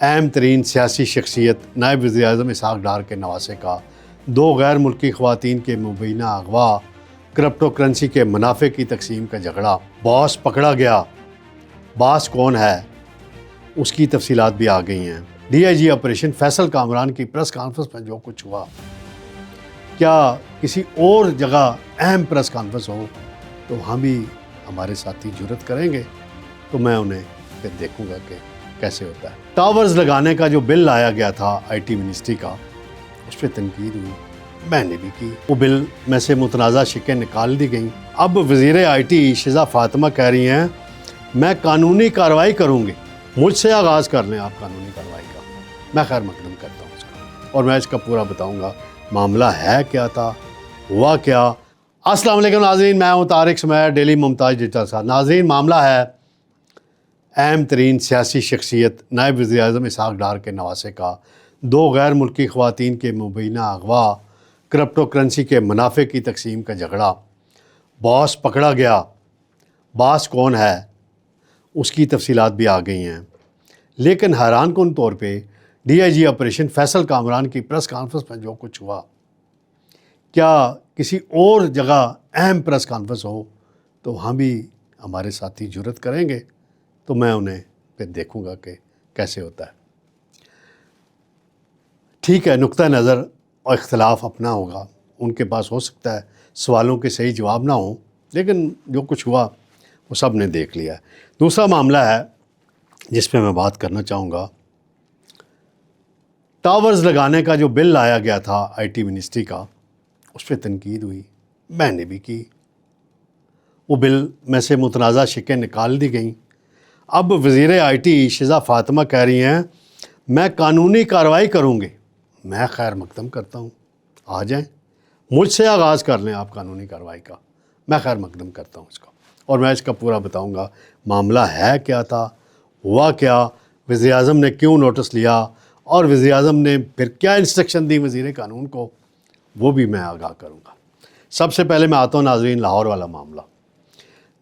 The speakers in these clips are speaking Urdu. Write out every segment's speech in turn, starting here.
اہم ترین سیاسی شخصیت نائب وزیر اعظم اسحاق ڈار کے نواسے کا 2 غیر ملکی خواتین کے مبینہ اغوا، کرپٹو کرنسی کے منافع کی تقسیم کا جھگڑا، باس پکڑا گیا، باس کون ہے، اس کی تفصیلات بھی آ گئی ہیں۔ D I G operation Faisal Kamran کی پریس کانفرنس میں جو کچھ ہوا، کیا کسی اور جگہ اہم پریس کانفرنس ہو تو وہاں بھی ہمارے ساتھی جرأت کریں گے تو میں انہیں پھر دیکھوں گا کہ کیسے ہوتا ہے۔ ٹاورز لگانے کا جو بل لایا گیا تھا آئی ٹی منسٹری کا، اس پہ تنقید ہوئی، میں نے بھی کی۔ وہ بل میں سے متنازع شقیں نکال دی گئیں۔ اب وزیر آئی ٹی شزا فاطمہ کہہ رہی ہیں میں قانونی کارروائی کروں گی، مجھ سے آغاز کر لیں آپ قانونی کارروائی کا، میں خیر مقدم کرتا ہوں اس کا، اور میں اس کا پورا بتاؤں گا معاملہ ہے کیا تھا، ہوا کیا۔ السلام علیکم ناظرین، میں ہوں طارق سمیر، ڈیلی ممتاز ڈیجیٹل ساتھ۔ ناظرین، معاملہ ہے اہم ترین سیاسی شخصیت نائب وزیر اعظم اسحاق ڈار کے نواسے کا 2 غیر ملکی خواتین کے مبینہ اغوا، کرپٹو کرنسی کے منافع کی تقسیم کا جھگڑا، باس پکڑا گیا، باس کون ہے، اس کی تفصیلات بھی آ گئی ہیں۔ لیکن حیران کن طور پہ D I G operation Faisal Kamran کی پریس کانفرنس میں جو کچھ ہوا، کیا کسی اور جگہ اہم پریس کانفرنس ہو تو وہاں بھی ہمارے ساتھی جرأت کریں گے تو میں انہیں پھر دیکھوں گا کہ کیسے ہوتا ہے۔ ٹھیک ہے، نقطہ نظر اور اختلاف اپنا ہوگا، ان کے پاس ہو سکتا ہے سوالوں کے صحیح جواب نہ ہوں، لیکن جو کچھ ہوا وہ سب نے دیکھ لیا ہے۔ دوسرا معاملہ ہے جس پہ میں بات کرنا چاہوں گا، ٹاورز لگانے کا جو بل لایا گیا تھا آئی ٹی منسٹری کا، اس پہ تنقید ہوئی، میں نے بھی کی۔ وہ بل میں سے متنازع شقیں نکال دی گئیں۔ اب وزیر آئی ٹی شزا فاطمہ کہہ رہی ہیں میں قانونی کارروائی کروں گی، میں خیر مقدم کرتا ہوں، آ جائیں، مجھ سے آغاز کر لیں آپ قانونی کارروائی کا، میں خیر مقدم کرتا ہوں اس کا، اور میں اس کا پورا بتاؤں گا معاملہ ہے کیا تھا، ہوا کیا، وزیر اعظم نے کیوں نوٹس لیا، اور وزیر اعظم نے پھر کیا انسٹرکشن دی وزیر قانون کو، وہ بھی میں آگاہ کروں گا۔ سب سے پہلے میں آتا ہوں ناظرین لاہور والا معاملہ۔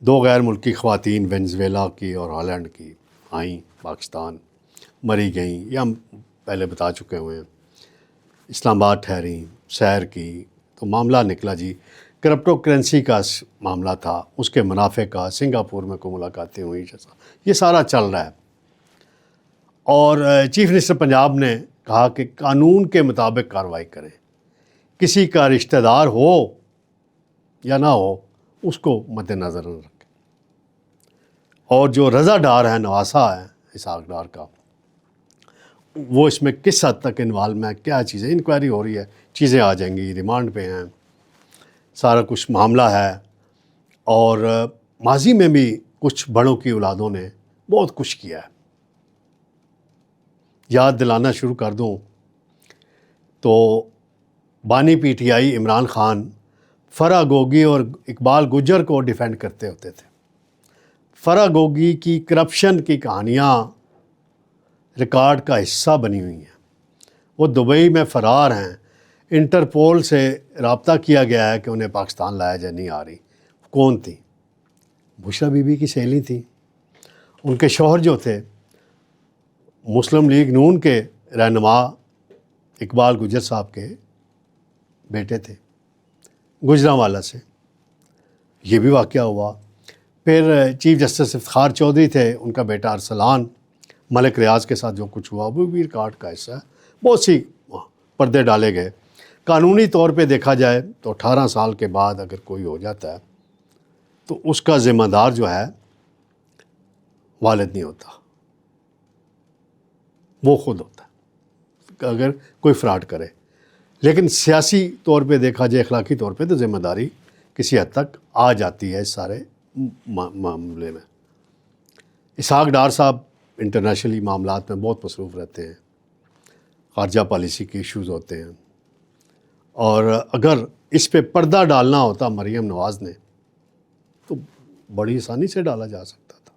2 غیر ملکی خواتین وینزویلا کی اور ہالینڈ کی آئیں پاکستان، مری گئیں، یہ ہم پہلے بتا چکے ہوئے ہیں، اسلام آباد ٹھہریں، سیر کی، تو معاملہ نکلا جی کرپٹو کرنسی کا معاملہ تھا، اس کے منافع کا، سنگاپور میں کوئی ملاقاتیں ہوئیں، یہ سارا چل رہا ہے۔ اور چیف منسٹر پنجاب نے کہا کہ قانون کے مطابق کارروائی کریں، کسی کا رشتہ دار ہو یا نہ ہو اس کو مد نظر نہ رکھیں، اور جو رضا ڈار ہے، نواسا ہے اسحاق ڈار کا، وہ اس میں کس حد تک انوالو ہے، کیا چیزیں، انکوائری ہو رہی ہے، چیزیں آ جائیں گی، ریمانڈ پہ ہیں، سارا کچھ معاملہ ہے۔ اور ماضی میں بھی کچھ بڑوں کی اولادوں نے بہت کچھ کیا ہے۔ یاد دلانا شروع کر دوں تو بانی P T I Imran Khan Farah Gogi اور اقبال گجر کو ڈیفینڈ کرتے ہوتے تھے۔ فرح گوگی کی کرپشن کی کہانیاں ریکارڈ کا حصہ بنی ہوئی ہیں، وہ دبئی میں فرار ہیں، انٹرپول سے رابطہ کیا گیا ہے کہ انہیں پاکستان لایا جائے، نہیں آ رہی۔ کون تھی؟ بشرا بی بی کی سہیلی تھی، ان کے شوہر جو تھے مسلم لیگ نون کے رہنما اقبال گجر صاحب کے بیٹے تھے، گجرانوالہ سے، یہ بھی واقعہ ہوا۔ پھر چیف جسٹس افتخار چودھری تھے، ان کا بیٹا ارسلان ملک ریاض کے ساتھ جو کچھ ہوا وہ بھی ریکارڈ کا حصہ ہے۔ بہت سی پردے ڈالے گئے۔ قانونی طور پہ دیکھا جائے تو 18 سال کے بعد اگر کوئی ہو جاتا ہے تو اس کا ذمہ دار جو ہے والد نہیں ہوتا، وہ خود ہوتا ہے اگر کوئی فراڈ کرے۔ لیکن سیاسی طور پہ دیکھا جائے، اخلاقی طور پہ تو ذمہ داری کسی حد تک آ جاتی ہے اس سارے معاملے میں۔ اسحاق ڈار صاحب انٹرنیشنلی معاملات میں بہت مصروف رہتے ہیں، خارجہ پالیسی کے ایشوز ہوتے ہیں، اور اگر اس پہ پردہ ڈالنا ہوتا مریم نواز نے تو بڑی آسانی سے ڈالا جا سکتا تھا،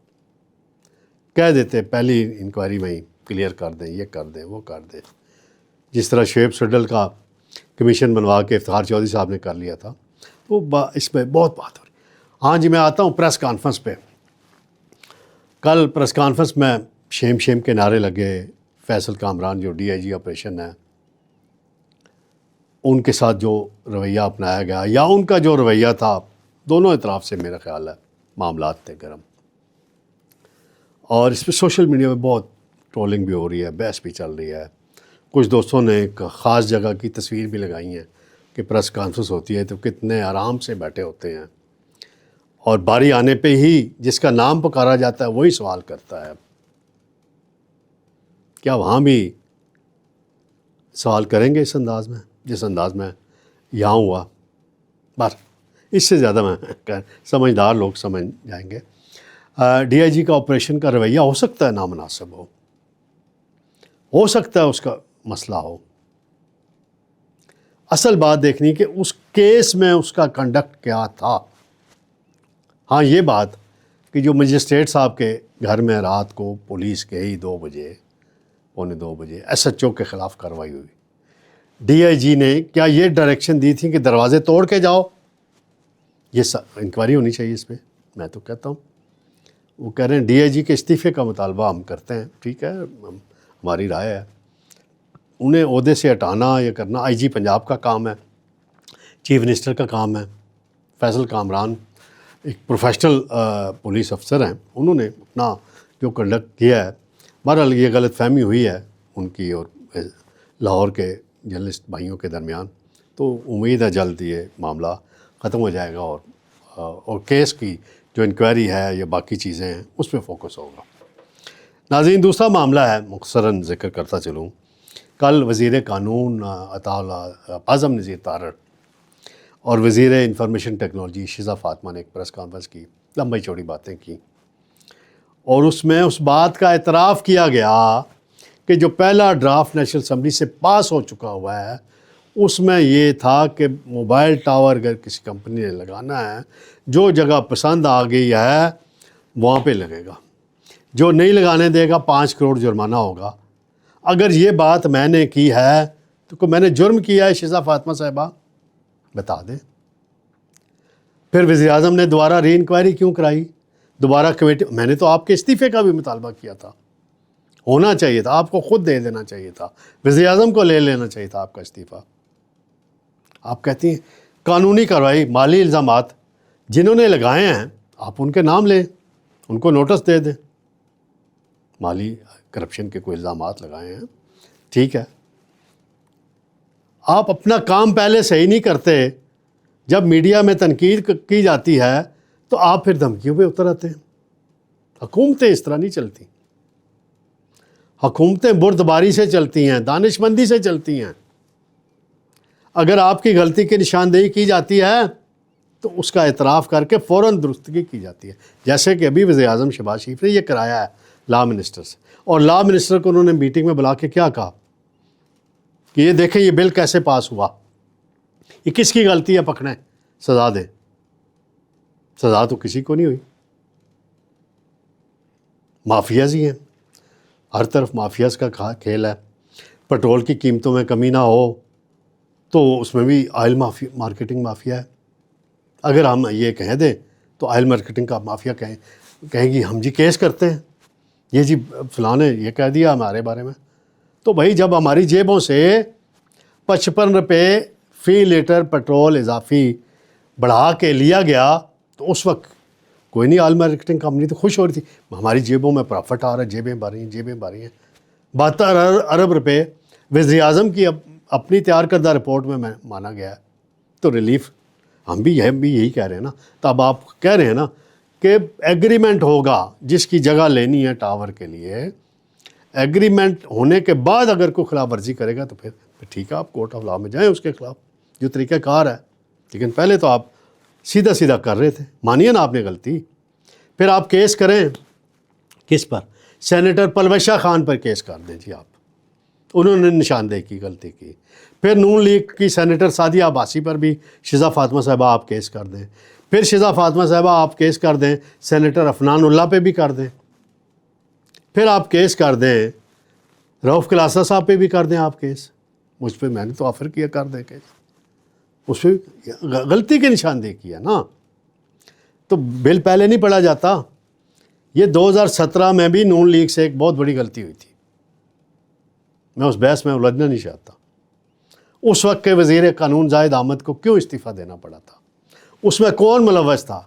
کہہ دیتے پہلی انکوائری میں ہی کلیئر کر دیں، یہ کر دیں، وہ کر دیں، جس طرح شعیب سڈل کا کمیشن بنوا کے افتخار چودھری صاحب نے کر لیا تھا۔ تو اس پہ بہت بات ہو رہی۔ ہاں جی، میں آتا ہوں پریس کانفرنس پہ۔ کل پریس کانفرنس میں شیم کے نعرے لگے، فیصل کامران جو ڈی آئی جی آپریشن ہے ان کے ساتھ جو رویہ اپنایا گیا یا ان کا جو رویہ تھا، دونوں اطراف سے میرا خیال ہے معاملات تھے گرم. اور اس پہ سوشل میڈیا میں بہت ٹرولنگ بھی ہو رہی ہے، بحث بھی چل رہی ہے. کچھ دوستوں نے ایک خاص جگہ کی تصویر بھی لگائی ہیں کہ پریس کانفرنس ہوتی ہے تو کتنے آرام سے بیٹھے ہوتے ہیں، اور باری آنے پہ ہی جس کا نام پکارا جاتا ہے وہی سوال کرتا ہے. کیا وہاں بھی سوال کریں گے اس انداز میں جس انداز میں یہاں ہوا؟ بس اس سے زیادہ میں سمجھدار لوگ سمجھ جائیں گے. ڈی آئی جی کا آپریشن کا رویہ ہو سکتا ہے نامناسب ہو سکتا ہے اس کا مسئلہ ہو. اصل بات دیکھنی کہ اس کیس میں اس کا کنڈکٹ کیا تھا. ہاں یہ بات کہ جو مجسٹریٹ صاحب کے گھر میں رات کو پولیس گئی 2 بجے، پونے 2 بجے، ایس ایچ او کے خلاف کارروائی ہوئی، ڈی آئی جی نے کیا یہ ڈائریکشن دی تھی کہ دروازے توڑ کے جاؤ؟ یہ انکوائری ہونی چاہیے اس پہ. میں تو کہتا ہوں وہ کہہ رہے ہیں ڈی آئی جی کے استعفے کا مطالبہ ہم کرتے ہیں، ٹھیک ہے، ہماری رائے ہے. انہیں عہدے سے ہٹانا یا کرنا آئی جی پنجاب کا کام ہے، چیف منسٹر کا کام ہے. فیصل کامران ایک پروفیشنل پولیس افسر ہیں، انہوں نے اپنا جو کنڈکٹ کیا ہے، بہرحال یہ غلط فہمی ہوئی ہے ان کی اور لاہور کے جرنلسٹ بھائیوں کے درمیان. تو امید ہے جلد یہ معاملہ ختم ہو جائے گا اور کیس کی جو انکوائری ہے یا باقی چیزیں ہیں اس پہ فوکس ہوگا. ناظرین، دوسرا معاملہ ہے، مختصراً ذکر کرتا چلوں. کل وزیر قانون عطا اللہ اعظم نذیر تارڑ اور وزیر انفارمیشن ٹیکنالوجی شیزہ فاطمہ نے ایک پریس کانفرنس کی، لمبی چوڑی باتیں کی، اور اس میں اس بات کا اعتراف کیا گیا کہ جو پہلا ڈرافٹ نیشنل اسمبلی سے پاس ہو چکا ہوا ہے اس میں یہ تھا کہ موبائل ٹاور اگر کسی کمپنی نے لگانا ہے، جو جگہ پسند آ گئی ہے وہاں پہ لگے گا، جو نہیں لگانے دے گا 5 کروڑ جرمانہ ہوگا. اگر یہ بات میں نے کی ہے تو کوئی میں نے جرم کیا ہے شیزہ فاطمہ صاحبہ؟ بتا دیں. پھر وزیر اعظم نے دوبارہ ری انکوائری کیوں کرائی؟ دوبارہ کمیٹی، میں نے تو آپ کے استعفے کا بھی مطالبہ کیا تھا، ہونا چاہیے تھا، آپ کو خود دے دینا چاہیے تھا، وزیر اعظم کو لے لینا چاہیے تھا آپ کا استعفیٰ. آپ کہتی ہیں قانونی کارروائی، مالی الزامات جنہوں نے لگائے ہیں آپ ان کے نام لیں، ان کو نوٹس دے دیں. مالی کرپشن کے کوئی الزامات لگائے ہیں، ٹھیک ہے. آپ اپنا کام پہلے صحیح نہیں کرتے، جب میڈیا میں تنقید کی جاتی ہے تو آپ پھر دھمکیوں پہ اتر آتے ہیں. حکومتیں اس طرح نہیں چلتی، حکومتیں بردباری سے چلتی ہیں، دانش مندی سے چلتی ہیں. اگر آپ کی غلطی کی نشاندہی کی جاتی ہے تو اس کا اعتراف کر کے فوراً درستگی کی جاتی ہے، جیسے کہ ابھی وزیر اعظم شہباز شریف نے یہ کرایا ہے لا منسٹر سے. اور لا منسٹر کو انہوں نے میٹنگ میں بلا کے کیا کہا کہ یہ دیکھیں یہ بل کیسے پاس ہوا، یہ کس کی غلطی ہے، پکڑیں، سزا دیں. سزا تو کسی کو نہیں ہوئی. مافیاز ہی ہیں، ہر طرف مافیاز کا کھیل ہے. پٹرول کی قیمتوں میں کمی نہ ہو تو اس میں بھی آئل مارکیٹنگ مافیا ہے. اگر ہم یہ کہہ دیں تو آئل مارکیٹنگ کا مافیا کہیں گی ہم جی کیس کرتے ہیں، یہ جی فلاں نے یہ کہہ دیا ہمارے بارے میں. تو بھائی جب ہماری جیبوں سے 55 روپے فی لیٹر پٹرول اضافی بڑھا کے لیا گیا تو اس وقت کوئی نہیں، آئل مارکیٹنگ کمپنی تو خوش ہو رہی تھی، ہماری جیبوں میں پرافٹ آ رہا ہے، جیبیں بھر رہی ہیں، جیبیں بھر رہی ہیں. 72 ارب روپے وزیر اعظم کی اپنی تیار کردہ رپورٹ میں مانا گیا ہے. تو ریلیف ہم بھی یہی کہہ رہے ہیں نا. تو اب آپ کہہ رہے ہیں نا کہ ایگریمنٹ ہوگا جس کی جگہ لینی ہے ٹاور کے لیے، ایگریمنٹ ہونے کے بعد اگر کوئی خلاف ورزی کرے گا تو پھر ٹھیک ہے، آپ کورٹ آف لاء میں جائیں اس کے خلاف، جو طریقہ کار ہے. لیکن پہلے تو آپ سیدھا کر رہے تھے، مانیے نا آپ نے غلطی. پھر آپ کیس کریں کس پر؟ سینیٹر پلوشہ خان پر کیس کر دیں جی آپ، انہوں نے نشاندہی کی، غلطی کی. پھر نون لیگ کی سینیٹر سعدیہ عباسی پر بھی شیزہ فاطمہ صاحبہ آپ کیس کر دیں. پھر شیزہ فاطمہ صاحبہ آپ کیس کر دیں سینیٹر عفنان اللہ پہ بھی کر دیں. پھر آپ کیس کر دیں رؤف کلاسہ صاحب پہ بھی کر دیں آپ کیس. مجھ پہ میں نے تو آفر کیا کر دیں کیس، اس پہ غلطی کی نشاندہی کی ہے نا. تو بل پہلے نہیں پڑھا جاتا. یہ 2017 میں بھی نون لیگ سے ایک بہت بڑی غلطی ہوئی تھی. میں اس بحث میں الجھنا نہیں چاہتا. اس وقت کے وزیر قانون زاہد احمد کو کیوں استعفیٰ دینا پڑا تھا؟ اس میں کون ملوث تھا؟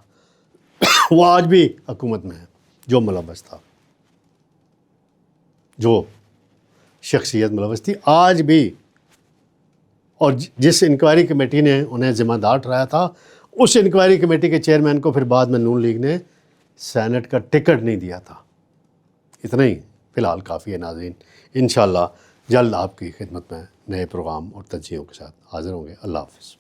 وہ آج بھی حکومت میں ہے. جو ملوث تھا، جو شخصیت ملوث تھی، آج بھی. اور جس انکوائری کمیٹی نے انہیں ذمہ دار ٹھہرایا تھا، اس انکوائری کمیٹی کے چیئرمین کو پھر بعد میں نون لیگ نے سینٹ کا ٹکٹ نہیں دیا تھا. اتنا ہی فی الحال کافی ہے ناظرین. انشاءاللہ جلد آپ کی خدمت میں نئے پروگرام اور تجزیوں کے ساتھ حاضر ہوں گے. اللہ حافظ.